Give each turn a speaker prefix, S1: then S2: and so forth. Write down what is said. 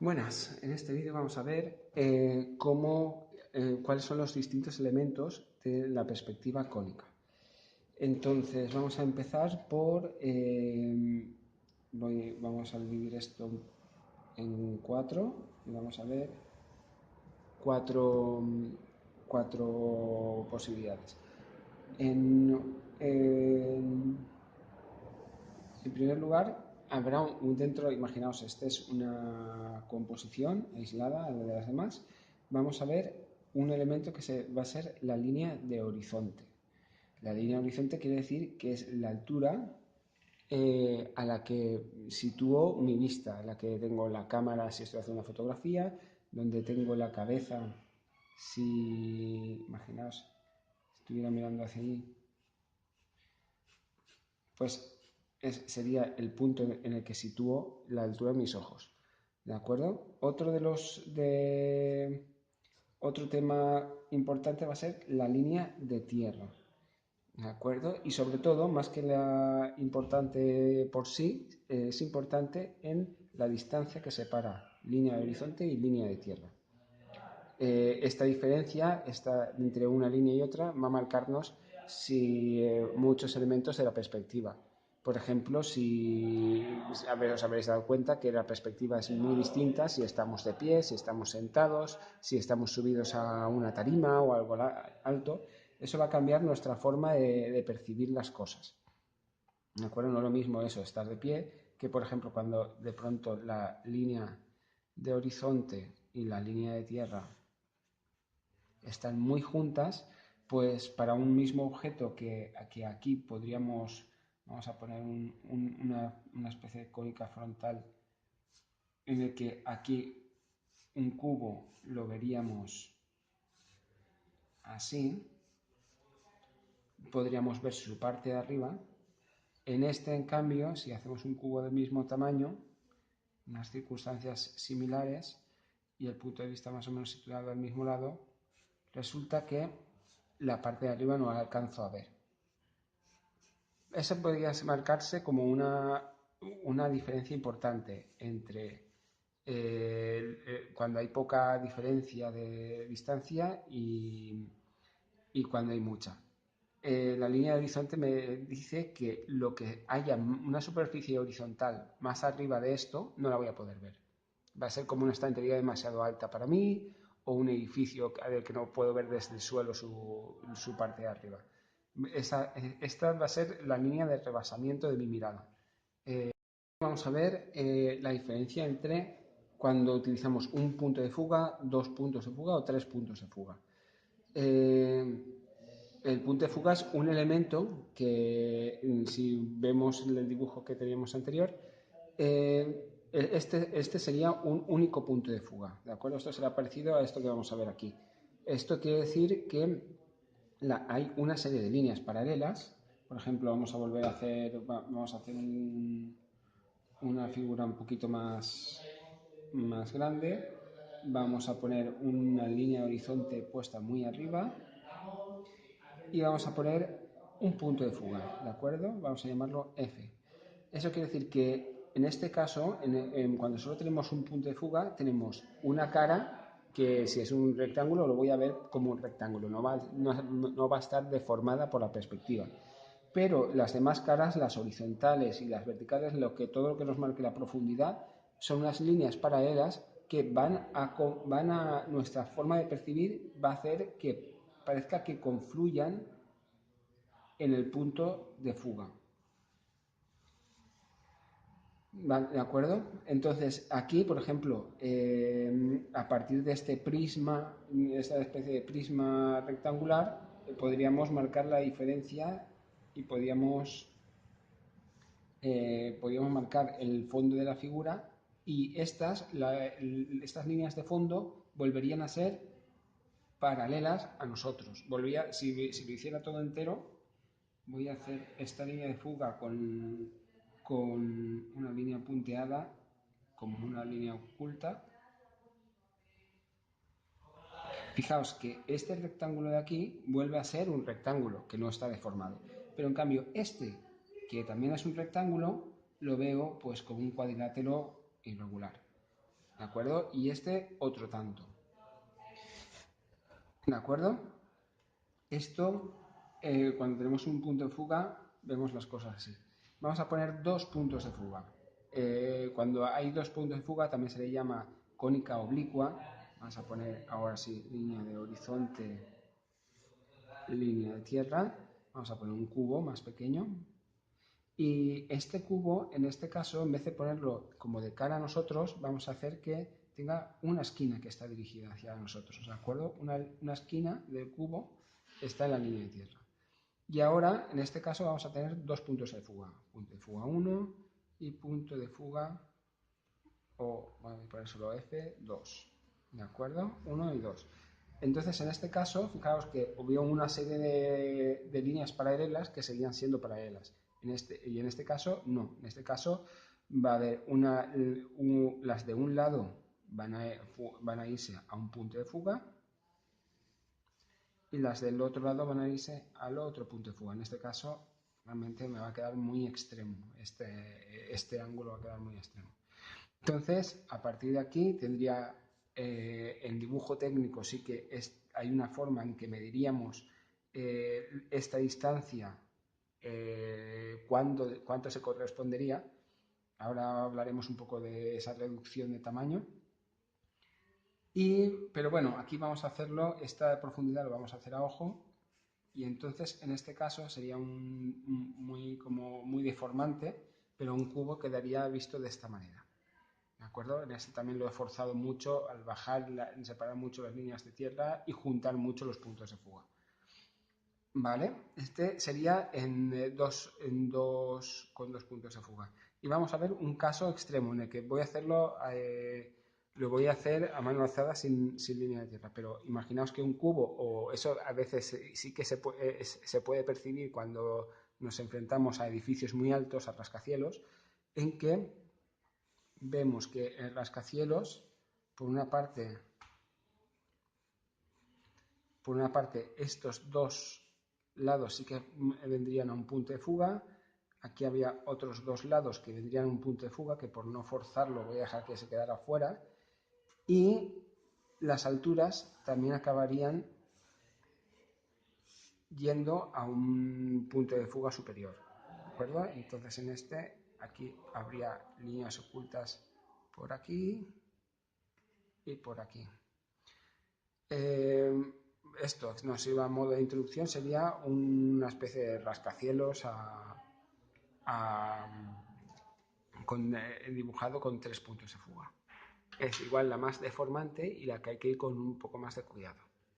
S1: Buenas, en este vídeo vamos a ver cuáles son los distintos elementos de la perspectiva cónica. Entonces vamos a empezar vamos a dividir esto en cuatro y vamos a ver cuatro posibilidades. En primer lugar, habrá imaginaos, esta es una composición aislada de las demás. Vamos a ver un elemento que va a ser la línea de horizonte. La línea de horizonte quiere decir que es la altura a la que sitúo mi vista, a la que tengo la cámara si estoy haciendo una fotografía, donde tengo la cabeza si, imaginaos, estuviera mirando hacia allí, pues sería el punto en el que sitúo la altura de mis ojos. ¿De acuerdo? Otro tema importante va a ser la línea de tierra. ¿De acuerdo? Y sobre todo, más que la importante por sí, es importante en la distancia que separa línea de horizonte y línea de tierra. Esta diferencia entre una línea y otra va a marcarnos muchos elementos de la perspectiva. Por ejemplo, os habréis dado cuenta que la perspectiva es muy distinta si estamos de pie, si estamos sentados, si estamos subidos a una tarima o algo alto. Eso va a cambiar nuestra forma de percibir las cosas. ¿De acuerdo? No es lo mismo eso, estar de pie, que por ejemplo cuando de pronto la línea de horizonte y la línea de tierra están muy juntas, pues para un mismo objeto que aquí vamos a poner una especie de cónica frontal en el que aquí un cubo lo veríamos así, podríamos ver su parte de arriba. En este, en cambio, si hacemos un cubo del mismo tamaño, en unas circunstancias similares y el punto de vista más o menos situado al mismo lado, resulta que la parte de arriba no la alcanzo a ver. Esa podría marcarse como una diferencia importante entre cuando hay poca diferencia de distancia y cuando hay mucha. La línea de horizonte me dice que lo que haya una superficie horizontal más arriba de esto no la voy a poder ver. Va a ser como una estantería demasiado alta para mí o un edificio del que no puedo ver desde el suelo su parte de arriba. Esta va a ser la línea de rebasamiento de mi mirada. Vamos a ver la diferencia entre cuando utilizamos un punto de fuga, 2 puntos de fuga o 3 puntos de fuga. El punto de fuga es un elemento que, si vemos el dibujo que teníamos anterior, este sería un único punto de fuga, ¿de acuerdo? Esto será parecido a esto que vamos a ver aquí. Esto quiere decir que hay una serie de líneas paralelas. Por ejemplo, vamos a hacer una figura un poquito más grande. Vamos a poner una línea de horizonte puesta muy arriba y vamos a poner un punto de fuga, ¿de acuerdo? Vamos a llamarlo F. Eso quiere decir que en este caso, cuando solo tenemos un punto de fuga, tenemos una cara que, si es un rectángulo, lo voy a ver como un rectángulo, no va a estar deformada por la perspectiva. Pero las demás caras, las horizontales y las verticales, todo lo que nos marque la profundidad, son unas líneas paralelas que van a nuestra forma de percibir, va a hacer que parezca que confluyan en el punto de fuga. ¿De acuerdo? Entonces, aquí, por ejemplo, a partir de este prisma, esta especie de prisma rectangular, podríamos marcar la diferencia y podríamos marcar el fondo de la figura, y estas líneas de fondo volverían a ser paralelas a nosotros. Si lo hiciera todo entero, voy a hacer esta línea de fuga con una línea punteada, como una línea oculta. Fijaos que este rectángulo de aquí vuelve a ser un rectángulo que no está deformado, pero en cambio este, que también es un rectángulo, lo veo pues como un cuadrilátero irregular. ¿de acuerdo? Y este otro tanto, ¿de acuerdo? Esto, cuando tenemos un punto de fuga, vemos las cosas así. Vamos a poner dos puntos de fuga. Cuando hay dos puntos de fuga también se le llama cónica oblicua. Vamos a poner ahora sí línea de horizonte, línea de tierra. Vamos a poner un cubo más pequeño. Y este cubo, en este caso, en vez de ponerlo como de cara a nosotros, vamos a hacer que tenga una esquina que está dirigida hacia nosotros, ¿de acuerdo? Una esquina del cubo está en la línea de tierra. Y ahora, en este caso, vamos a tener dos puntos de fuga. Punto de fuga 1 y punto de fuga, o vamos a poner solo F, 2. ¿De acuerdo? 1 y 2. Entonces, en este caso, fijaos que hubo una serie de líneas paralelas que seguían siendo paralelas. Y en este caso, no. En este caso, va a haber las de un lado van a irse a un punto de fuga y las del otro lado van a irse al otro punto de fuga. En este caso, realmente me va a quedar muy extremo. Este ángulo va a quedar muy extremo. Entonces, a partir de aquí tendría, en dibujo técnico sí que hay una forma en que mediríamos esta distancia, cuánto se correspondería. Ahora hablaremos un poco de esa reducción de tamaño. Pero bueno, aquí vamos a hacerlo, esta profundidad lo vamos a hacer a ojo. Y entonces, en este caso, sería muy deformante, pero un cubo quedaría visto de esta manera. ¿De acuerdo? En este también lo he forzado mucho al separar mucho las líneas de tierra y juntar mucho los puntos de fuga. ¿Vale? Este sería con dos puntos de fuga. Y vamos a ver un caso extremo en el que voy a hacerlo, lo voy a hacer a mano alzada sin línea de tierra. Pero imaginaos que un cubo, o eso a veces sí que se puede percibir cuando nos enfrentamos a edificios muy altos, a rascacielos, en que vemos que el rascacielos, por una parte, estos dos lados sí que vendrían a un punto de fuga. Aquí había otros dos lados que vendrían a un punto de fuga, que por no forzarlo voy a dejar que se quedara fuera. Y las alturas también acabarían yendo a un punto de fuga superior. ¿De acuerdo? Entonces aquí habría líneas ocultas por aquí y por aquí. Esto nos iba a modo de introducción, sería una especie de rascacielos dibujado con tres puntos de fuga. Es igual la más deformante y la que hay que ir con un poco más de cuidado.